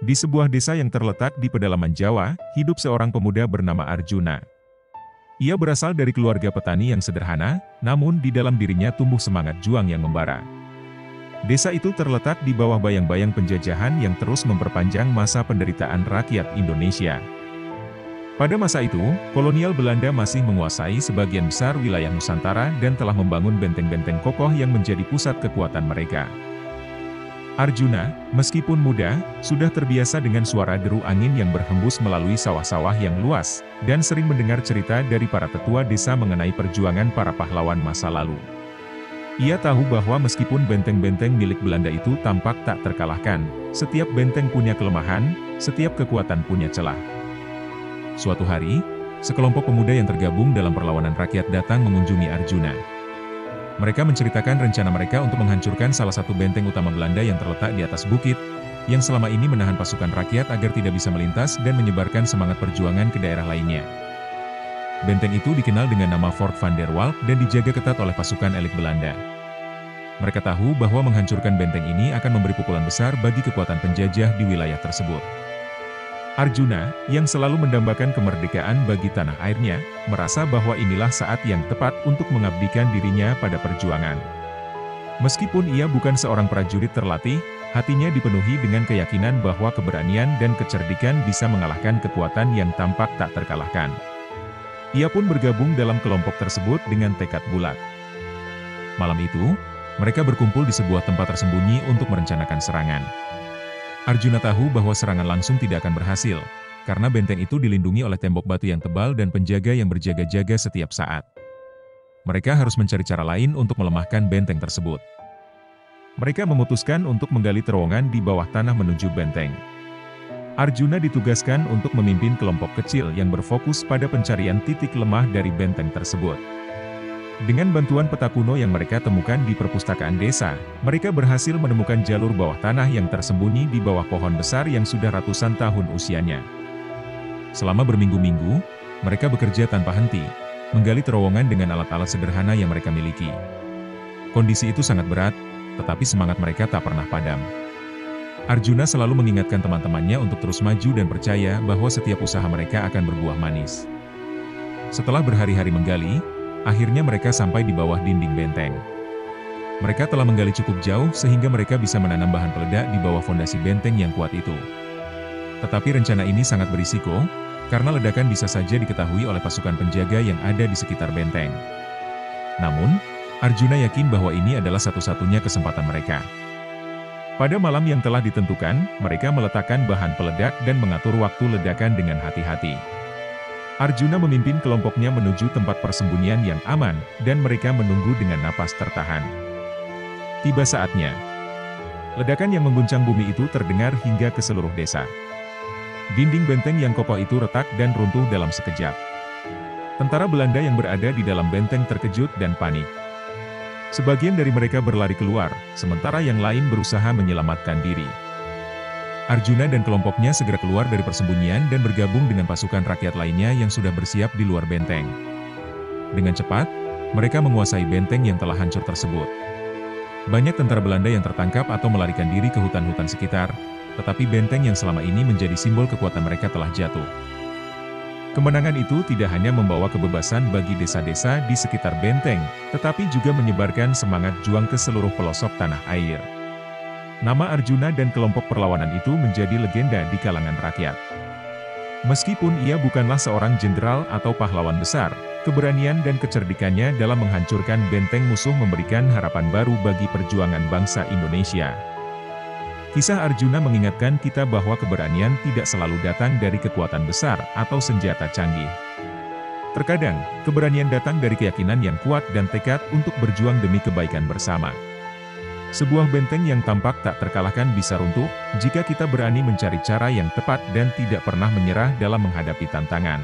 Di sebuah desa yang terletak di pedalaman Jawa, hidup seorang pemuda bernama Arjuna. Ia berasal dari keluarga petani yang sederhana, namun di dalam dirinya tumbuh semangat juang yang membara. Desa itu terletak di bawah bayang-bayang penjajahan yang terus memperpanjang masa penderitaan rakyat Indonesia. Pada masa itu, kolonial Belanda masih menguasai sebagian besar wilayah Nusantara dan telah membangun benteng-benteng kokoh yang menjadi pusat kekuatan mereka. Arjuna, meskipun muda, sudah terbiasa dengan suara deru angin yang berhembus melalui sawah-sawah yang luas, dan sering mendengar cerita dari para tetua desa mengenai perjuangan para pahlawan masa lalu. Ia tahu bahwa meskipun benteng-benteng milik Belanda itu tampak tak terkalahkan, setiap benteng punya kelemahan, setiap kekuatan punya celah. Suatu hari, sekelompok pemuda yang tergabung dalam perlawanan rakyat datang mengunjungi Arjuna. Mereka menceritakan rencana mereka untuk menghancurkan salah satu benteng utama Belanda yang terletak di atas bukit, yang selama ini menahan pasukan rakyat agar tidak bisa melintas dan menyebarkan semangat perjuangan ke daerah lainnya. Benteng itu dikenal dengan nama Fort van der Wal dan dijaga ketat oleh pasukan elit Belanda. Mereka tahu bahwa menghancurkan benteng ini akan memberi pukulan besar bagi kekuatan penjajah di wilayah tersebut. Arjuna, yang selalu mendambakan kemerdekaan bagi tanah airnya, merasa bahwa inilah saat yang tepat untuk mengabdikan dirinya pada perjuangan. Meskipun ia bukan seorang prajurit terlatih, hatinya dipenuhi dengan keyakinan bahwa keberanian dan kecerdikan bisa mengalahkan kekuatan yang tampak tak terkalahkan. Ia pun bergabung dalam kelompok tersebut dengan tekad bulat. Malam itu, mereka berkumpul di sebuah tempat tersembunyi untuk merencanakan serangan. Arjuna tahu bahwa serangan langsung tidak akan berhasil, karena benteng itu dilindungi oleh tembok batu yang tebal dan penjaga yang berjaga-jaga setiap saat. Mereka harus mencari cara lain untuk melemahkan benteng tersebut. Mereka memutuskan untuk menggali terowongan di bawah tanah menuju benteng. Arjuna ditugaskan untuk memimpin kelompok kecil yang berfokus pada pencarian titik lemah dari benteng tersebut. Dengan bantuan peta kuno yang mereka temukan di perpustakaan desa, mereka berhasil menemukan jalur bawah tanah yang tersembunyi di bawah pohon besar yang sudah ratusan tahun usianya. Selama berminggu-minggu, mereka bekerja tanpa henti, menggali terowongan dengan alat-alat sederhana yang mereka miliki. Kondisi itu sangat berat, tetapi semangat mereka tak pernah padam. Arjuna selalu mengingatkan teman-temannya untuk terus maju dan percaya bahwa setiap usaha mereka akan berbuah manis. Setelah berhari-hari menggali, akhirnya mereka sampai di bawah dinding benteng. Mereka telah menggali cukup jauh sehingga mereka bisa menanam bahan peledak di bawah fondasi benteng yang kuat itu. Tetapi rencana ini sangat berisiko, karena ledakan bisa saja diketahui oleh pasukan penjaga yang ada di sekitar benteng. Namun, Arjuna yakin bahwa ini adalah satu-satunya kesempatan mereka. Pada malam yang telah ditentukan, mereka meletakkan bahan peledak dan mengatur waktu ledakan dengan hati-hati. Arjuna memimpin kelompoknya menuju tempat persembunyian yang aman, dan mereka menunggu dengan napas tertahan. Tiba saatnya. Ledakan yang mengguncang bumi itu terdengar hingga ke seluruh desa. Dinding benteng yang kokoh itu retak dan runtuh dalam sekejap. Tentara Belanda yang berada di dalam benteng terkejut dan panik. Sebagian dari mereka berlari keluar, sementara yang lain berusaha menyelamatkan diri. Arjuna dan kelompoknya segera keluar dari persembunyian dan bergabung dengan pasukan rakyat lainnya yang sudah bersiap di luar benteng. Dengan cepat, mereka menguasai benteng yang telah hancur tersebut. Banyak tentara Belanda yang tertangkap atau melarikan diri ke hutan-hutan sekitar, tetapi benteng yang selama ini menjadi simbol kekuatan mereka telah jatuh. Kemenangan itu tidak hanya membawa kebebasan bagi desa-desa di sekitar benteng, tetapi juga menyebarkan semangat juang ke seluruh pelosok tanah air. Nama Arjuna dan kelompok perlawanan itu menjadi legenda di kalangan rakyat. Meskipun ia bukanlah seorang jenderal atau pahlawan besar, keberanian dan kecerdikannya dalam menghancurkan benteng musuh memberikan harapan baru bagi perjuangan bangsa Indonesia. Kisah Arjuna mengingatkan kita bahwa keberanian tidak selalu datang dari kekuatan besar atau senjata canggih. Terkadang, keberanian datang dari keyakinan yang kuat dan tekad untuk berjuang demi kebaikan bersama. Sebuah benteng yang tampak tak terkalahkan bisa runtuh, jika kita berani mencari cara yang tepat dan tidak pernah menyerah dalam menghadapi tantangan.